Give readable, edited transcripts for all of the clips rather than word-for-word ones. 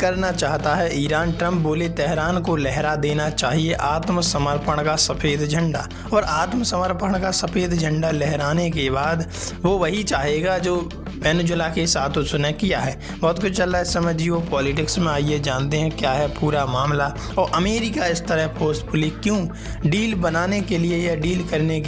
करना चाहता है ईरान। ट्रंप बोले तेहरान को लहरा देना चाहिए आत्मसमर्पण का सफ़ेद झंडा। और आत्मसमर्पण का सफ़ेद झंडा लहराने के बाद वो वही चाहेगा जो वेनेजुएला के साथ उसने किया है। बहुत कुछ चल रहा है इस समय जियो पॉलिटिक्स में, आइए जानते हैं क्या है पूरा मामला और अमेरिका इस तरह फोर्सफुली क्यों डील बनाने के लिए या डील करने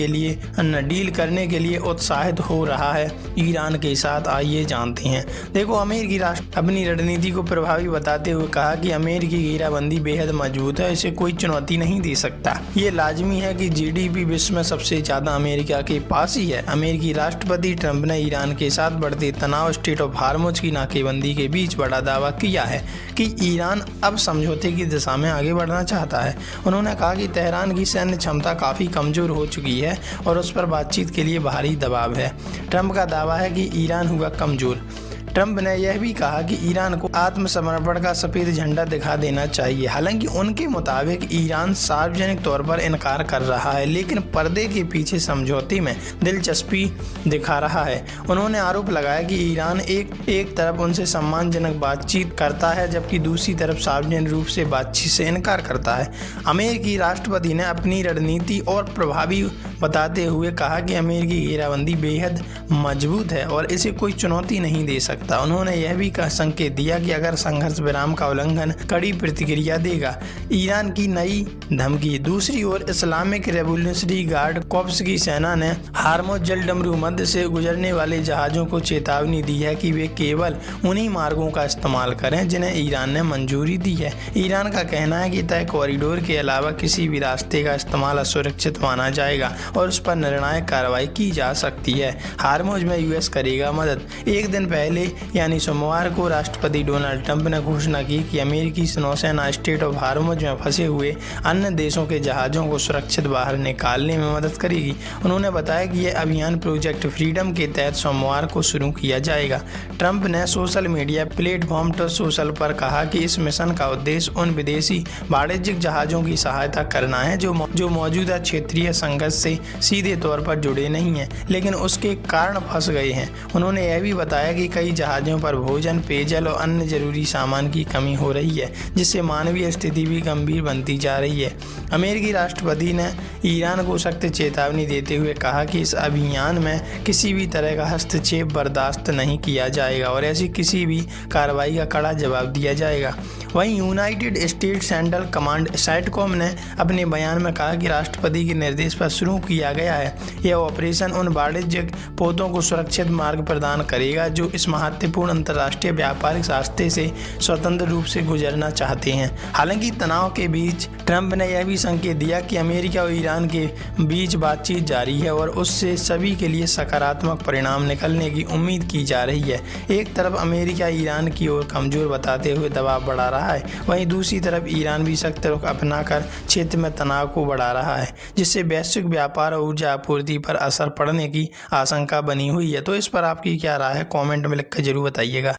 के लिए उत्साहित हो रहा है ईरान के साथ, आइए जानते हैं। देखो, अमेरिकी राष्ट्र अपनी रणनीति को प्रभावी बताते हुए कहा कि अमेरिकी घेराबंदी बेहद मजबूत है, इसे कोई चुनौती नहीं दे सकता। ये लाजमी है कि जीडीपी विश्व में सबसे ज्यादा अमेरिका के पास ही है। अमेरिकी राष्ट्रपति ट्रंप ने ईरान के साथ बढ़ते तनाव स्टेट ऑफ हार्मुज की नाकेबंदी के बीच बड़ा दावा किया है कि ईरान अब समझौते की दिशा में आगे बढ़ना चाहता है। उन्होंने कहा कि तेहरान की सैन्य क्षमता काफी कमजोर हो चुकी है और उस पर बातचीत के लिए बाहरी दबाव है। ट्रंप का दावा है कि ईरान हुआ कमजोर। ट्रंप ने यह भी कहा कि ईरान को आत्मसमर्पण का सफ़ेद झंडा दिखा देना चाहिए। हालांकि उनके मुताबिक ईरान सार्वजनिक तौर पर इनकार कर रहा है, लेकिन पर्दे के पीछे समझौते में दिलचस्पी दिखा रहा है। उन्होंने आरोप लगाया कि ईरान एक तरफ उनसे सम्मानजनक बातचीत करता है जबकि दूसरी तरफ सार्वजनिक रूप से बातचीत से इनकार करता है। अमेरिकी राष्ट्रपति ने अपनी रणनीति और प्रभावी बताते हुए कहा कि अमेरिकी घेराबंदी बेहद मजबूत है और इसे कोई चुनौती नहीं दे सकता। उन्होंने यह भी संकेत दिया कि अगर संघर्ष विराम का उल्लंघन कड़ी प्रतिक्रिया देगा। ईरान की नई धमकी। दूसरी ओर इस्लामिक रेवोल्यूशनरी गार्ड कॉर्प्स की सेना ने हार्मुज जलडमरू मध्य से गुजरने वाले जहाजों को चेतावनी दी है कि वे केवल उन्हीं मार्गों का इस्तेमाल करें जिन्हें ईरान ने मंजूरी दी है। ईरान का कहना है कि तय कॉरिडोर के अलावा किसी भी रास्ते का इस्तेमाल असुरक्षित माना जाएगा और उस पर निर्णायक कार्रवाई की जा सकती है। हार्मुज में यूएस करेगा मदद। एक दिन पहले यानी सोमवार को राष्ट्रपति डोनाल्ड ट्रंप ने घोषणा की कि अमेरिकी नौसेना स्टेट ऑफ हार्मुज में फंसे हुए अन्य देशों के जहाज़ों को सुरक्षित बाहर निकालने में मदद करेगी। उन्होंने बताया कि यह अभियान प्रोजेक्ट फ्रीडम के तहत सोमवार को शुरू किया जाएगा। ट्रंप ने social media platform truth social पर कहा कि इस मिशन का उद्देश्य उन विदेशी वाणिज्यिक जहाज़ों की सहायता करना है जो मौजूदा क्षेत्रीय संघर्ष से सीधे तौर पर जुड़े नहीं हैं लेकिन उसके कारण फंस गए हैं। उन्होंने यह भी बताया कि कई जहाज़ों पर भोजन, पेयजल और अन्य जरूरी सामान की कमी हो रही है जिससे मानवीय स्थिति भी गंभीर बनती जा रही है। अमेरिकी राष्ट्रपति ने ईरान को सख्त चेतावनी देते हुए कहा कि इस अभियान में किसी भी तरह का हस्तक्षेप बर्दाश्त नहीं किया जाएगा और ऐसी किसी भी कार्रवाई का कड़ा जवाब दिया जाएगा। वहीं यूनाइटेड स्टेट्स सेंट्रल कमांड साइटकॉम ने अपने बयान में कहा कि राष्ट्रपति के निर्देश पर शुरू किया गया है। यह ऑपरेशन उन वाणिज्यिक पोतों को सुरक्षित मार्ग प्रदान करेगा जो इस महत्वपूर्ण अंतर्राष्ट्रीय व्यापारिक रास्ते से स्वतंत्र रूप से गुजरना चाहते हैं। हालांकि तनाव के बीच ट्रंप ने यह भी संकेत दिया कि अमेरिका और ईरान के बीच बातचीत जारी है और उससे सभी के लिए सकारात्मक परिणाम निकलने की उम्मीद की जा रही है। एक तरफ अमेरिका ईरान की ओर कमजोर बताते हुए दबाव बढ़ा रहा है, वहीं दूसरी तरफ ईरान भी सख्त रुख अपनाकर क्षेत्र में तनाव को बढ़ा रहा है जिससे वैश्विक व्यापार और ऊर्जा आपूर्ति पर असर पड़ने की आशंका बनी हुई है। तो इस पर आपकी क्या राय है, कमेंट में लिखकर जरूर बताइएगा।